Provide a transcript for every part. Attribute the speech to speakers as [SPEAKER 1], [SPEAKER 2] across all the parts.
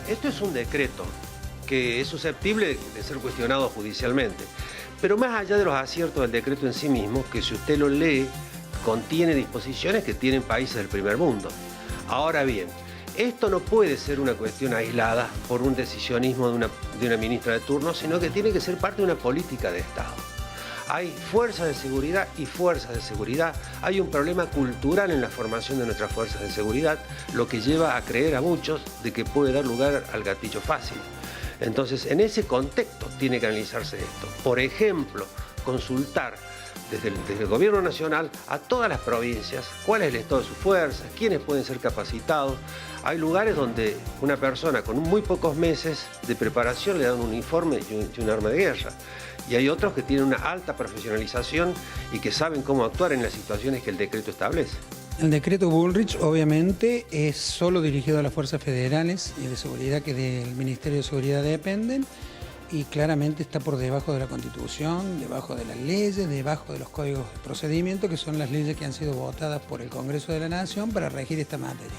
[SPEAKER 1] esto es un decreto que es susceptible de ser cuestionado judicialmente. Pero más allá de los aciertos del decreto en sí mismo, que si usted lo lee, contiene disposiciones que tienen países del primer mundo. Ahora bien, esto no puede ser una cuestión aislada por un decisionismo de una ministra de turno, sino que tiene que ser parte de una política de Estado. Hay fuerzas de seguridad y fuerzas de seguridad. Hay un problema cultural en la formación de nuestras fuerzas de seguridad, lo que lleva a creer a muchos de que puede dar lugar al gatillo fácil. Entonces, en ese contexto tiene que analizarse esto. Por ejemplo, consultar desde el gobierno nacional a todas las provincias cuál es el estado de sus fuerzas, quiénes pueden ser capacitados. Hay lugares donde una persona con muy pocos meses de preparación le dan un uniforme y un arma de guerra. Y hay otros que tienen una alta profesionalización y que saben cómo actuar en las situaciones que el decreto establece.
[SPEAKER 2] El decreto Bullrich obviamente es solo dirigido a las fuerzas federales y de seguridad que del Ministerio de Seguridad dependen, y claramente está por debajo de la Constitución, debajo de las leyes, debajo de los códigos de procedimiento, que son las leyes que han sido votadas por el Congreso de la Nación para regir esta materia.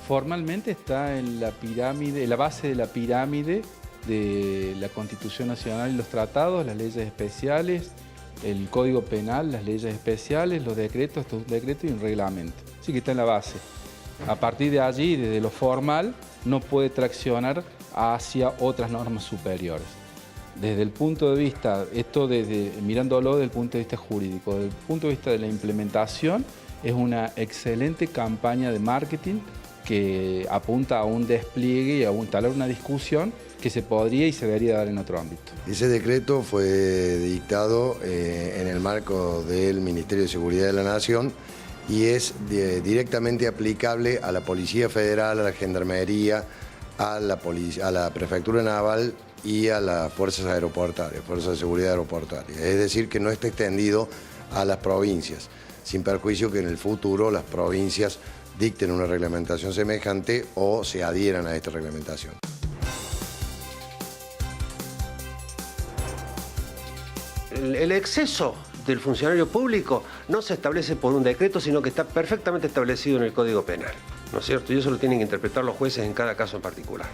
[SPEAKER 3] Formalmente está en la pirámide, en la base de la pirámide de la Constitución Nacional y los tratados, las leyes especiales, el Código Penal, las leyes especiales, los decretos, esto es un decreto y un reglamento. Así que está en la base. A partir de allí, desde lo formal, no puede traccionar hacia otras normas superiores. Desde el punto de vista, mirándolo desde el punto de vista jurídico, desde el punto de vista de la implementación, es una excelente campaña de marketing que apunta a un despliegue y a instalar una discusión que se podría y se debería dar en otro ámbito.
[SPEAKER 4] Ese decreto fue dictado en el marco del Ministerio de Seguridad de la Nación y es directamente aplicable a la Policía Federal, a la Gendarmería, a la Prefectura Naval y a las Fuerzas Aeroportuarias, Fuerzas de Seguridad Aeroportuaria. Es decir, que no está extendido a las provincias, sin perjuicio que en el futuro las provincias dicten una reglamentación semejante o se adhieran a esta reglamentación.
[SPEAKER 1] El exceso del funcionario público no se establece por un decreto, sino que está perfectamente establecido en el Código Penal, ¿no es cierto? Y eso lo tienen que interpretar los jueces en cada caso en particular.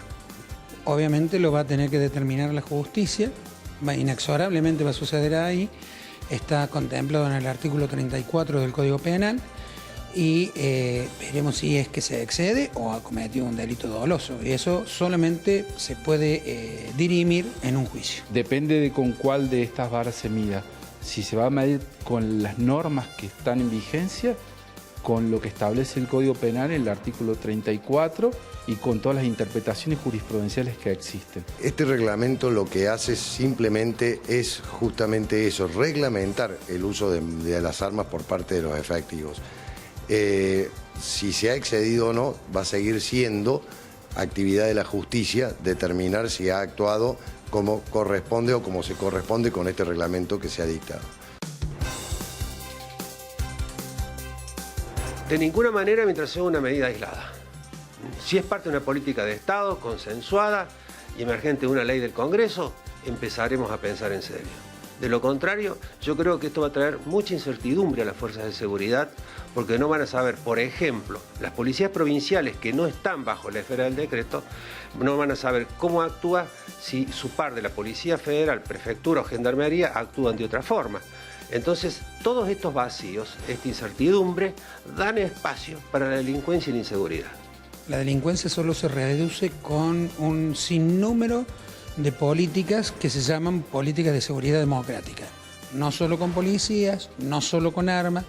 [SPEAKER 2] Obviamente lo va a tener que determinar la justicia, inexorablemente va a suceder ahí, está contemplado en el artículo 34 del Código Penal, y veremos si es que se excede o ha cometido un delito doloso. Y eso solamente se puede dirimir en un juicio.
[SPEAKER 3] Depende de con cuál de estas varas se mida. Si se va a medir con las normas que están en vigencia, con lo que establece el Código Penal en el artículo 34 y con todas las interpretaciones jurisprudenciales que existen. Este
[SPEAKER 4] reglamento lo que hace simplemente es justamente eso, reglamentar el uso de las armas por parte de los efectivos. Si se ha excedido o no, va a seguir siendo actividad de la justicia determinar si ha actuado como corresponde o como se corresponde con este reglamento que se ha dictado.
[SPEAKER 1] De ninguna manera mientras sea una medida aislada. Si es parte de una política de Estado, consensuada y emergente de una ley del Congreso, empezaremos a pensar en serio. De lo contrario, yo creo que esto va a traer mucha incertidumbre a las fuerzas de seguridad, porque no van a saber, por ejemplo, las policías provinciales que no están bajo la esfera del decreto, no van a saber cómo actúa si su par de la Policía Federal, Prefectura o Gendarmería actúan de otra forma. Entonces, todos estos vacíos, esta incertidumbre, dan espacio para la delincuencia y la inseguridad.
[SPEAKER 2] La delincuencia solo se reduce con un sinnúmero de políticas que se llaman políticas de seguridad democrática. No solo con policías, no solo con armas,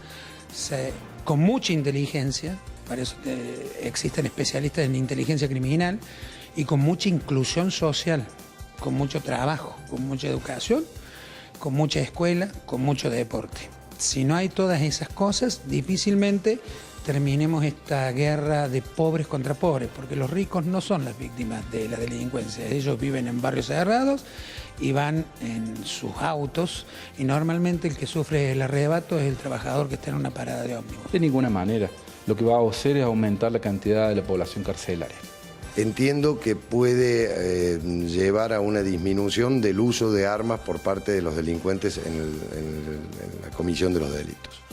[SPEAKER 2] con mucha inteligencia, para eso existen especialistas en inteligencia criminal, y con mucha inclusión social, con mucho trabajo, con mucha educación, con mucha escuela, con mucho deporte. Si no hay todas esas cosas, difícilmente terminemos esta guerra de pobres contra pobres, porque los ricos no son las víctimas de la delincuencia. Ellos viven en barrios cerrados y van en sus autos, y normalmente el que sufre el arrebato es el trabajador que está en una parada de ómnibus.
[SPEAKER 3] De ninguna manera. Lo que va a hacer es aumentar la cantidad de la población carcelaria.
[SPEAKER 4] Entiendo que puede llevar a una disminución del uso de armas por parte de los delincuentes en la comisión de los delitos.